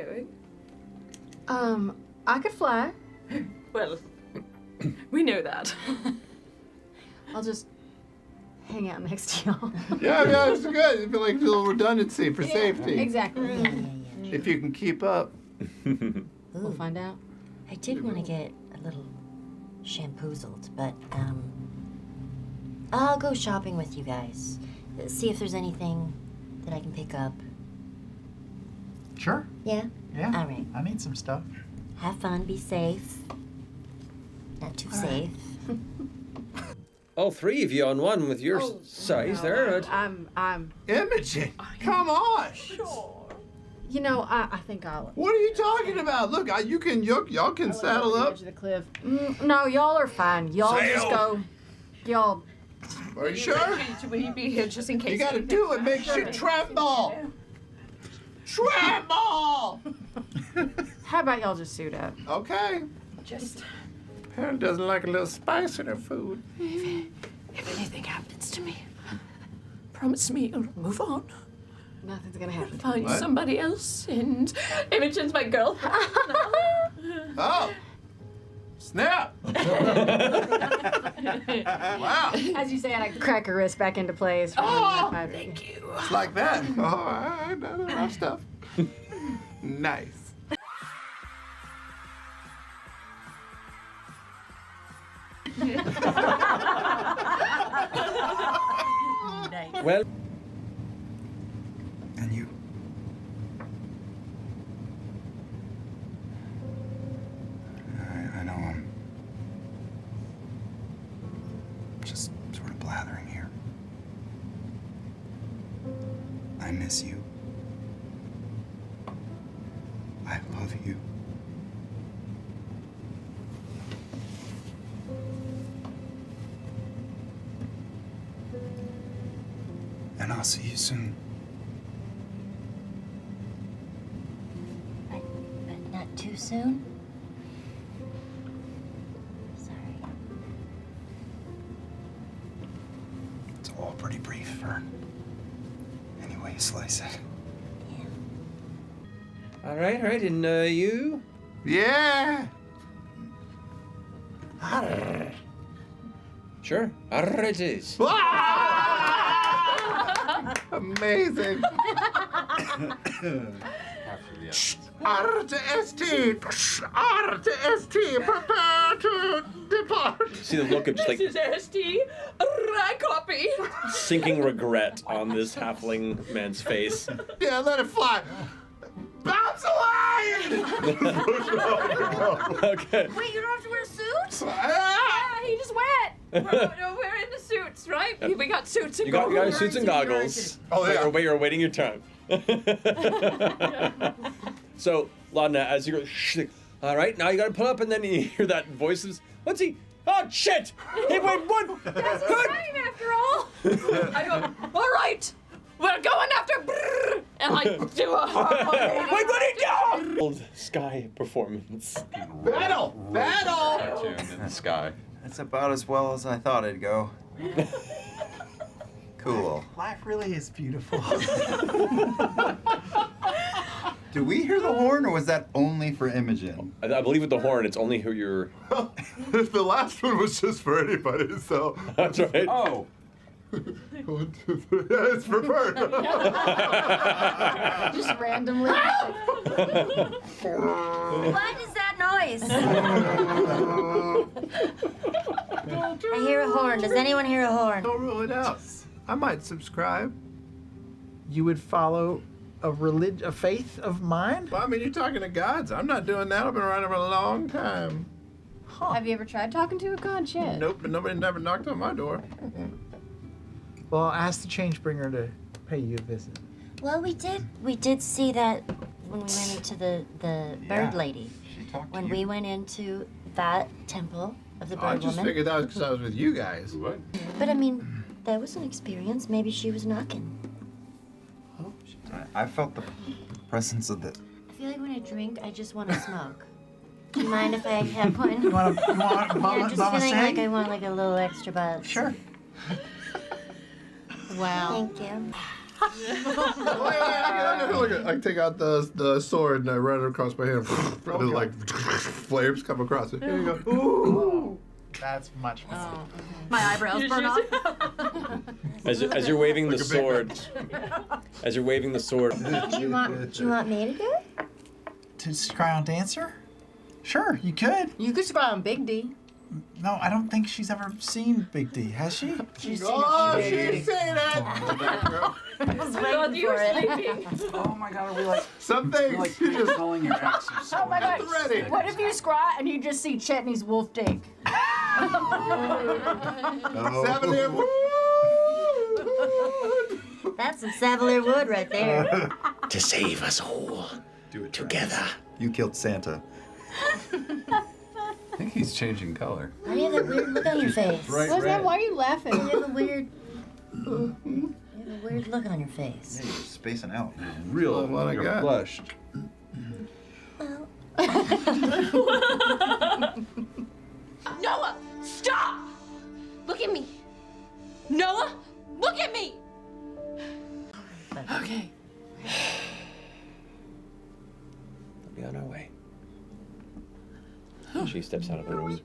going? I could fly. Well, we know that. I'll just hang out next to y'all. Yeah, it's good. It'd be like a little redundancy for safety. Exactly. If you can keep up. We'll find out. I did want to get a little shampoozled, but I'll go shopping with you guys. See if there's anything that I can pick up. Sure. Yeah? Yeah. All right. I need some stuff. Have fun, be safe. Not too safe. All three of you on one with your size there. I'm. Imogen, come on. You know, I think I'll. What are you talking about? Look, y'all can saddle the up. edge of the cliff. No, y'all are fine. Y'all just go. Y'all. Are you sure? Will you be here just in case? You gotta do it. Makes you tremble. Tremble. How about y'all just suit up? Okay. Just Parent doesn't like a little spice in her food. if anything happens to me, promise me you'll move on. Nothing's gonna happen. Find What? somebody else, and Imogen's my girlfriend. Oh. Snap. Wow. As you say, I crack her wrist back into place. Oh, thank you. It's like that. Oh, I know that stuff. Nice. Well, And you. I know I'm just sort of blathering here. I miss you. I love you. And I'll see you soon. But not too soon? Sorry. It's all pretty brief, Fern. Any way you slice it. all right, and you? Yeah. Sure. Arr it is. Amazing. R-to-S-T. R-to-S-T. Prepare to depart. See the look of just like This is ST. Right copy. sinking regret on this halfling man's face. Yeah, let it fly. Bounce away! Okay. Wait, you don't have to wear a suit? Ah! He just wet. We're in the suits, right? We got suits and You got goggles. suits and goggles. Oh, yeah. You're waiting your time. So, Laudna, as you go, all right, now you gotta pull up, and then you hear that voice of, what's he? Oh, shit! He went one! That's the time after all. I go, all right, we're going after brrr, and like do a harmony. Wait, what did you do? Old Sky performance. Battle! Battle! Tuned in the sky. That's about as well as I thought it'd go. Cool. Life really is beautiful. Do we hear the horn, or was that only for Imogen? I believe with the horn, it's only who you're. The last one was just for anybody, so. That's right. Oh. 1, 2, 3. Yeah, it's for Bert. Just randomly. What is that noise? I hear a horn. Does anyone hear a horn? Don't rule it out. I might subscribe. You would follow a faith of mine? Well, I mean, you're talking to gods. I'm not doing that. I've been around for a long time. Have you ever tried talking to a god yet? Nope, but nobody never knocked on my door. Well, I'll ask the Changebringer to pay you a visit. Well, we did see that when we went into the bird lady. She talked When to we you. went into that temple of the I bird just woman. figured that was because I was with you guys. What? But I mean, that was an experience. Maybe she was knocking. I felt the presence of the. I feel like when I drink, I just want to smoke. Do you mind if I have one? You want I'm just Mama feeling like Sang? I want like a little extra buzz. Sure. Wow. Thank you. I take out the sword and I run it across my hand. And like flames come across it. Here you go. Ooh. That's much better. My eyebrows burn off. As you're waving the sword, as you're waving the sword. Do you want me to do it? To scry on Dancer? Sure, you could. You could scry on Big D. No, I don't think she's ever seen Big D, has she? She's She's saying that. I was God, waiting you for were it. sleeping. Oh my god, are we like, Some things you just calling your ex or Oh my god. ready. What if you scry and you just see Chetney's wolf dick? Savalier Wood. That's some Savalier wood right there. To save us all Do it together. You killed Santa. I think he's changing color. Why do you have that weird look on your face? Right. What's that? Why are you laughing? You have a weird look on your face. Yeah, you're spacing out. Real, What I you're got. flushed. Noah, stop! Look at me. Noah, look at me. Okay. We'll be on our way. She steps out of the room.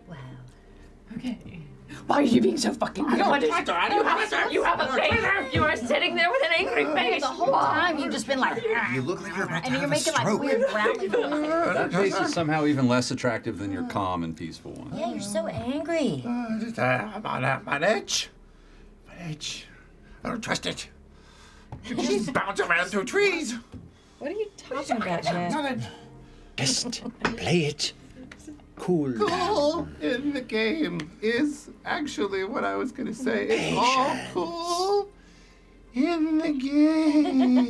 Wow. Okay. Why are you being so fucking rude? You have a face. You are sitting there with an angry face. The whole time you've just been like, You look like you're about to and you're have a making like stroke. weird growling noises. That face is somehow even less attractive than your calm and peaceful one. Yeah, you're so angry. I'm on edge. On edge. I don't trust it. You just bounce around through trees. What are you talking about, Jet? Nothing. Just play it cool. Cool in the game is actually what I was gonna say. It's all cool in the game.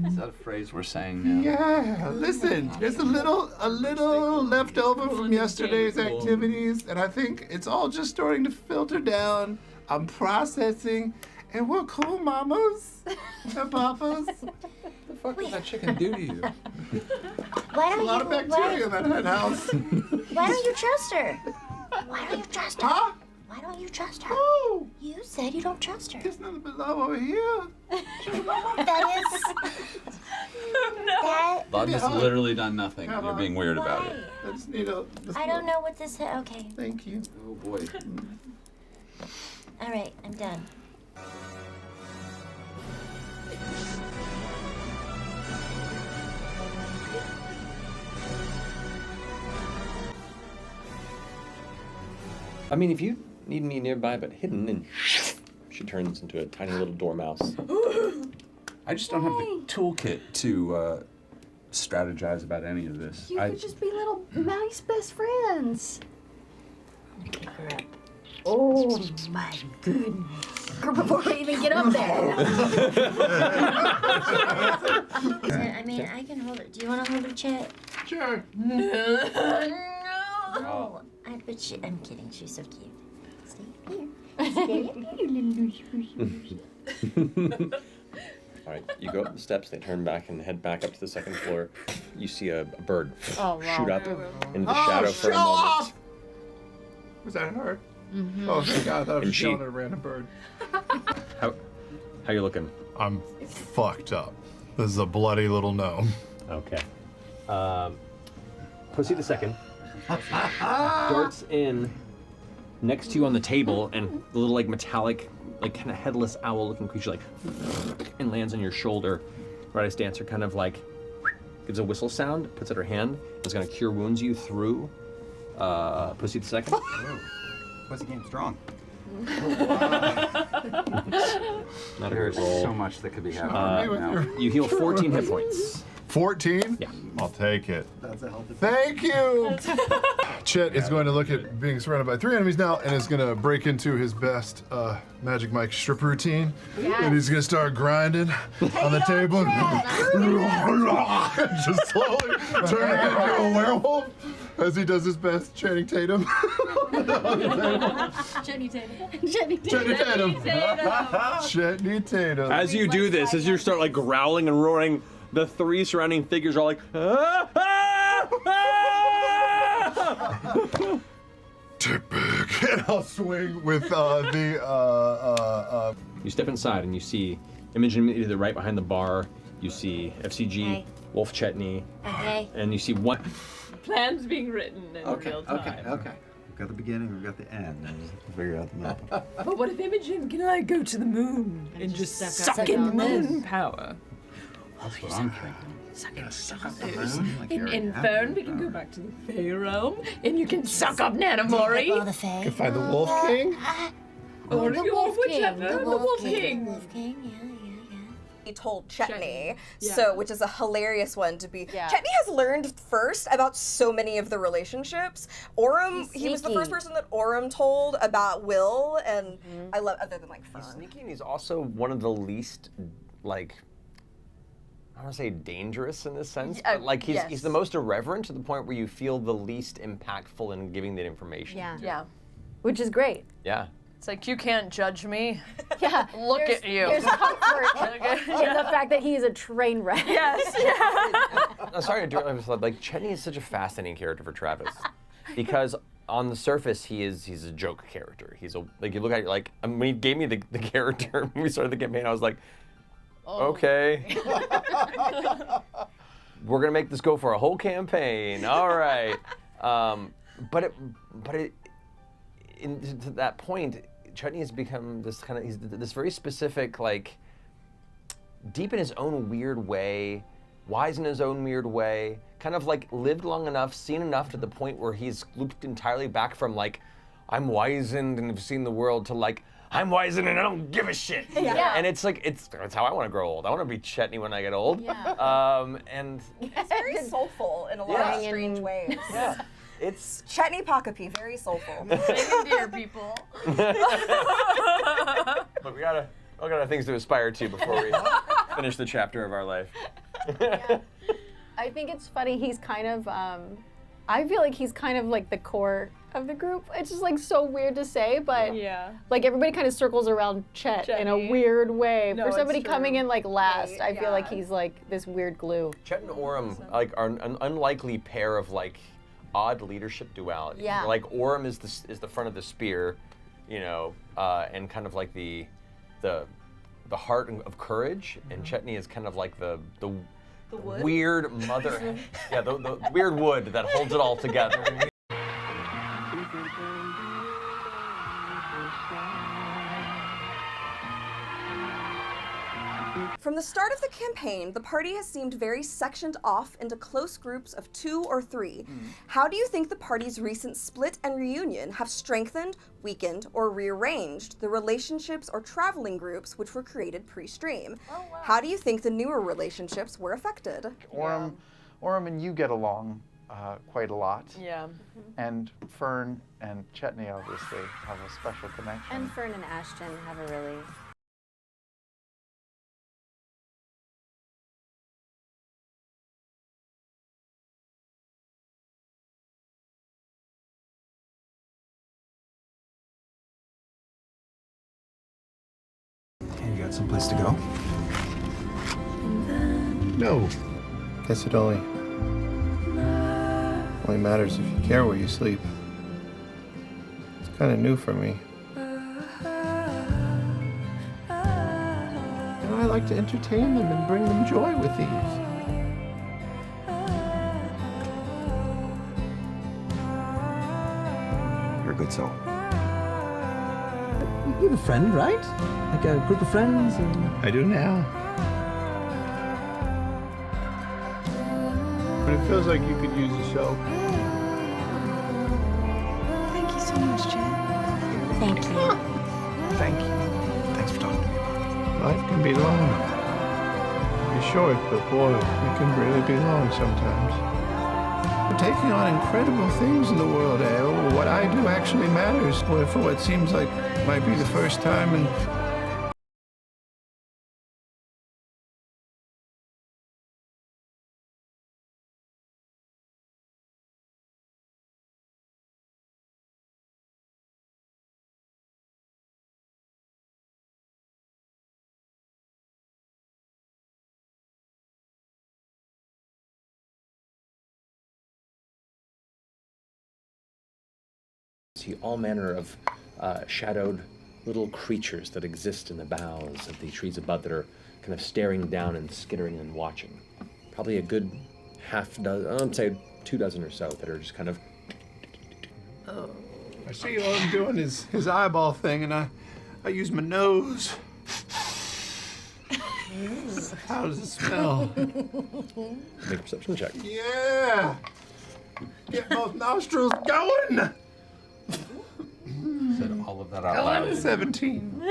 Is that a phrase we're saying now? Yeah, listen, there's a little left over from yesterday's activities, and I think it's all just starting to filter down. I'm processing, and we're cool, mamas and papas. What the fuck does that chicken do to you? Why A don't lot of you? bacteria in that hen house. Why don't you trust her? Why don't you trust her? Huh? Why don't you trust her? Oh, You said you don't trust her. there's nothing but love over here. That is. That. Laudna's literally done nothing. You're being weird about it. I just need a. I don't know what this. Okay. Thank you. Oh boy. All right. I'm done. I mean, if you need me nearby but hidden, and she turns into a tiny little dormouse. I just don't have the toolkit to strategize about any of this. You could just be little mouse best friends. Pick her up. Oh my goodness. Before we even get up there. I mean, I can hold it. Do you want to hold her, Chet? Sure. No. I'm kidding. She's so cute. Stay here. Stay here. All right, you go up the steps. They turn back and head back up to the second floor. You see a bird shoot up into the shadow for a moment. Was that her? Mm-hmm. Oh, thank God. I thought I was And she- yelling at a random bird. How you looking? I'm fucked up. This is a bloody little gnome. Okay. Proceed a second. Darts in next to you on the table, and the little like metallic, like kind of headless owl-looking creature like and lands on your shoulder. Right as Dancer kind of like gives a whistle sound, puts out her hand, and is gonna cure wounds you through. Proceed a second. Pussy game strong. Not a There's great roll. so much that could be happening right now. You heal 14 hit points. 14? Yeah. I'll take it. That's a healthy. Thank you! Chet is going to look at being surrounded by 3 enemies now and is going to break into his best Magic Mike strip routine. And he's going to start grinding on the table. Just slowly turning into a werewolf as he does his best Channing Tatum. Jenny Tatum. Channing Tatum. Channing Tatum. As you do this, as you start like growling and roaring, the 3 surrounding figures are like, ah, ah, ah! Tip big. And I'll swing with the You step inside and you see Imogen either right behind the bar. You see FCG, Hey. Wolf Chetney, Okay. and you see one. Plans being written in real time. Okay. We've got the beginning, we've got the end. We'll just figure out the middle. But what if Imogen can I go to the moon and just suck suck in on this? moon power? That's what I'm thinking. Suck up those. Like In you already have Fern, the we can go power. back to the Fey realm, and you can suck up Nanamori. All the Fae. Find the Wolf King. Or the you Wolf King, whichever, the Wolf King. Wolf King, yeah. He told Chetney, Yeah. so which is a hilarious one to be. Yeah. Chetney has learned first about so many of the relationships. Orem, he was the sneaky. first person that Orem told about Will, and I love other than like He's Fern. sneaky, and he's also one of the least, like, I don't want to say dangerous in this sense, but like he's yes. the most irreverent to the point where you feel the least impactful in giving that information. Yeah. Yeah. Which is great. Yeah. It's like, you can't judge me. Yeah. Look there's- at you. There's comfort in the fact that he is a train wreck. Yes. I'm sorry to do it. I was like, Chetney is such a fascinating character for Travis, because on the surface he's a joke character. He's a like you look at it like when he gave me the character when we started the campaign, I was like, okay, we're gonna make this go for a whole campaign. All right, but it to that point, Chetney has become this kind of he's this very specific, like, deep in his own weird way, wise in his own weird way, kind of like lived long enough, seen enough to the point where he's looped entirely back from like, I'm wizened and have seen the world, to like, I'm wizened and I don't give a shit. Yeah. And it's like, that's how I want to grow old. I want to be Chetney when I get old. Yeah. And It's very soulful in a lot Yeah. of strange ways. yeah, it's Chetney Pokapi, very soulful. Dear people. but we got things to aspire to before we finish the chapter of our life. I think it's funny. He's kind of, I feel like he's kind of like the core of the group. It's just like so weird to say, but Yeah. like everybody kind of circles around Chet in a Chetney. weird way. No, For it's somebody true. coming in like last, I feel like yeah. he's like this weird glue. Chet and Orem like are an unlikely pair of like odd leadership duality. Yeah. Like Orem is the front of the spear, you know, and kind of like the heart of courage, and Chetney is kind of like the wood? weird mother, yeah, the weird wood that holds it all together. From the start of the campaign, the party has seemed very sectioned off into close groups of 2 or 3. How do you think the party's recent split and reunion have strengthened, weakened, or rearranged the relationships or traveling groups which were created pre-stream? How do you think the newer relationships were affected? Orem and you get along quite a lot. Yeah. And Fern and Chetney obviously have a special connection. And Fern and Ashton have a really Okay, you got someplace to go? No. Guess it only matters if you care where you sleep. It's kind of new for me. I like to entertain them and bring them joy with these. You're a good soul. You have a friend, right? Like a group of friends? I do now. But it feels like you could use a show. Thank you so much, Jen. Thank you. Thank you. Thanks for talking to me about it. Life can be long. Be short, but boy, it can really be long sometimes. We're taking on incredible things in the world, eh? What I do actually matters for what seems like might be the first time in See all manner of shadowed little creatures that exist in the boughs of the trees above that are kind of staring down and skittering and watching. Probably a good half dozen, I'd say 2 dozen or so that are just kind of. Oh. I see all I'm doing is his eyeball thing, and I use my nose. How does it smell? Make a perception check. Yeah! Get both nostrils going! Said all of that out loud. 17.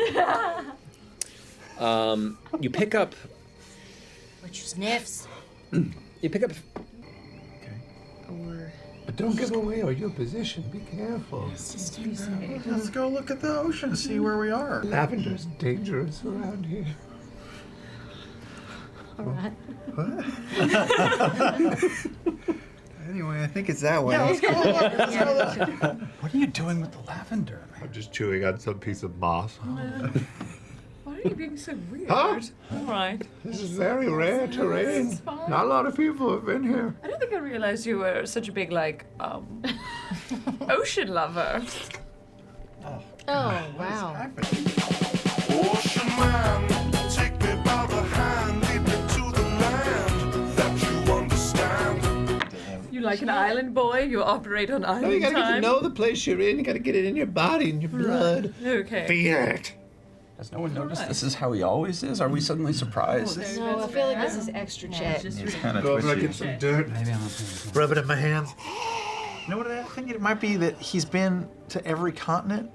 You pick up. Which sniffs. You pick up. But don't give away your position. Be careful. Let's go look at the ocean, see where we are. Lavender's dangerous around here. All right. Anyway, I think it's that way. Yeah, let's go look. Let's go look. What are you doing with the lavender, man? I'm just chewing on some piece of moss. Why are you being so weird? Huh? All right. This is very rare terrain. Not a lot of people have been here. I don't think I realized you were such a big, ocean lover. Oh, wow. Ocean man, take me by the hand, lead me to the land that you understand. You like an island boy? You operate on island No, you gotta time? get to know the place you're in. You gotta get it in your body, in your blood. Okay. Feel it. Has no one noticed this is how he always is? Are we suddenly surprised? No, I feel like this is extra Chet. He's kind of Go over twitchy. and get some dirt. Maybe I'm not Rub it in my hands. You know what I think? It might be that he's been to every continent,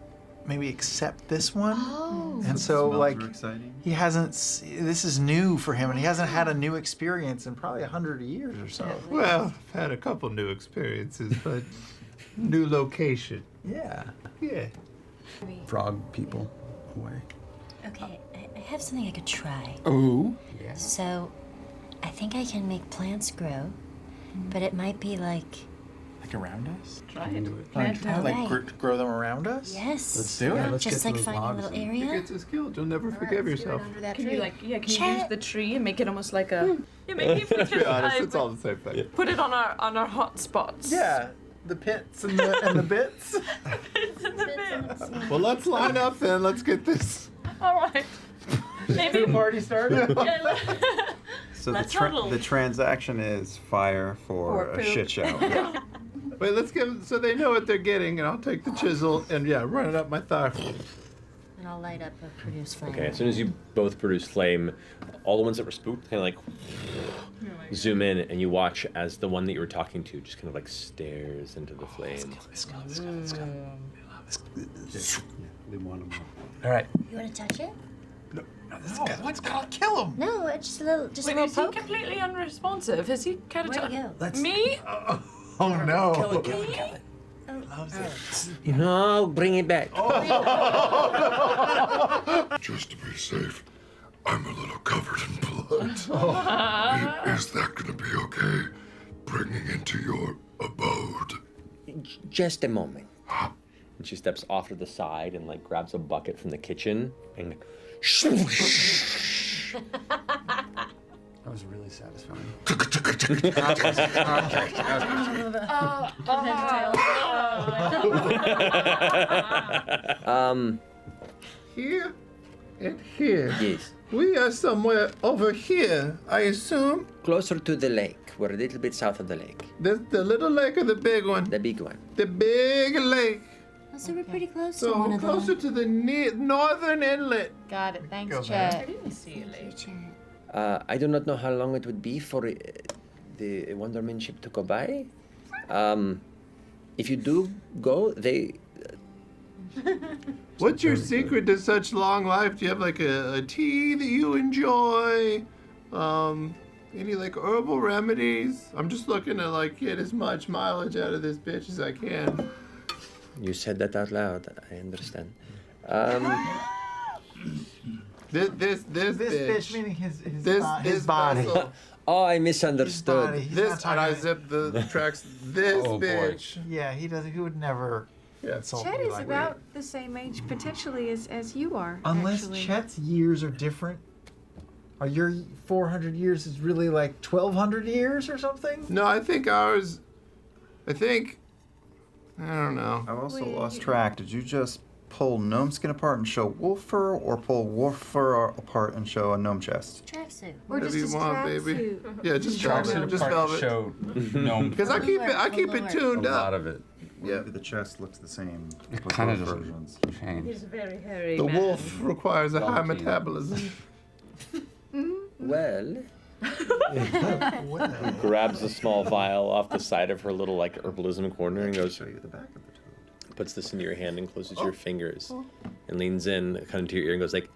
maybe except this one. Oh. And so, like, exciting. he hasn't. This is new for him, and he hasn't had a new experience in probably 100 years or so. Well, I've had a couple new experiences, but new location. Yeah. Yeah. Frog people away. Okay, I have something I could try. Oh. Yeah. So, I think I can make plants grow, but it might be like. Like around us? Try it. Like, Plant Right. grow them around us? Yes. Let's do it. Let's Just get like those find a logs little and- area. It's a skill. You'll never forgive yourself. Can you can you use Chet. the tree and make it almost like a? Yeah, maybe if we Let's be can honest, it's all the same thing. put it on our hot spots. Yeah. The pits and the bits. It's in the bits. Well, let's line up then. Let's get this. All right. Maybe. Party started. Yeah, So Let's huddle. the transaction is fire for Or a poop. shit show. Wait, let's give so they know what they're getting, and I'll take the chisel and run it up my thigh. And I'll light up a produce flame. Okay, as soon as you both produce flame, all the ones that were spooked kind of like zoom in, and you watch as the one that you were talking to just kind of like stares into the flame. All right. You want to touch it? What's gonna kill him? No, it's just a little, just Wait, a is he little poke. completely unresponsive? Has he kind Where'd of he go? me? Oh no. Kill it. You know, bring it back. Just to be safe, I'm a little covered in blood. Is that gonna be okay? Bringing into your abode. Just a moment. And she steps off to the side and like grabs a bucket from the kitchen and That was really satisfying. Here and here. yes, We are somewhere over here, I assume. closer to the lake. We're a little bit south of the lake. The little lake or the big one? The big one. The big lake. Oh, so we're pretty close to So one we're of closer them. to the northern inlet. Got it. Thanks, Go, Chet. I do not know how long it would be for the Wonderman ship to go by. If you do go, they. What's your secret to such long life? Do you have like a tea that you enjoy? Any like herbal remedies? I'm just looking to like get as much mileage out of this bitch as I can. You said that out loud. I understand. This This bitch. bitch meaning his This body. vessel. Oh, I His misunderstood. body. He's This not and I talking- zip the tracks. This Oh, boy. bitch. Yeah, he doesn't. He would never Yeah. insult Chet me is like about the same age potentially as you are. that. Unless actually. Chet's years are different. Are your 400 years is really like 1,200 years or something? No, I think ours. I don't know. I've also lost track. Did you just pull gnome skin apart and show wolf fur, or pull wolf fur apart and show a gnome chest? Tracksuit. Or Whatever just you a want, baby. tracksuit. Yeah, just Tracksuit velvet. Just apart velvet. show gnome. Because I keep it a tuned lot up. of it. Yeah, the chest looks the same. It with kind of both doesn't versions. change. He's a very hairy The man. wolf requires a high Velveteen. metabolism. Well. Grabs a small vial off the side of her little like herbalism corner and goes. Show you the back of the toad. Puts this into your hand and closes your fingers, and leans in, kind of to your ear, and goes like,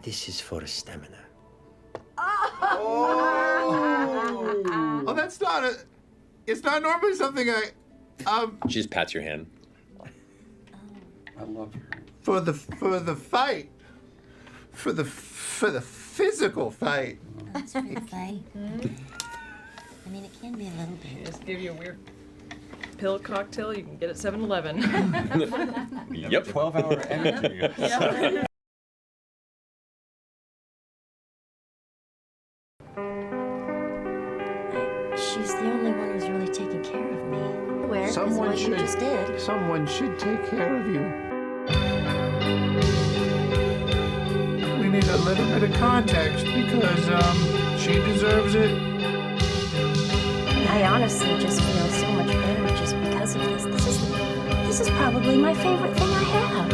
"This is for stamina." Oh, that's not a. It's not normally something I. She just pats your hand. I love her. For the fight. For the physical fight. That's for the fight. I mean, it can be a little bit. Just give you a weird pill cocktail you can get at 7-Eleven. Yep. 12-hour energy. She's the only one who's really taking care of me. Where? 'Cause Someone what you should. just did. Someone should take care of you. We need a little bit of context because she deserves it. I honestly just feel so much better just because of this. This is probably my favorite thing I have.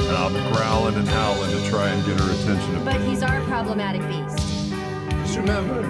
And I'm growling and howling to try and get her attention. But he's our problematic beast. Just remember,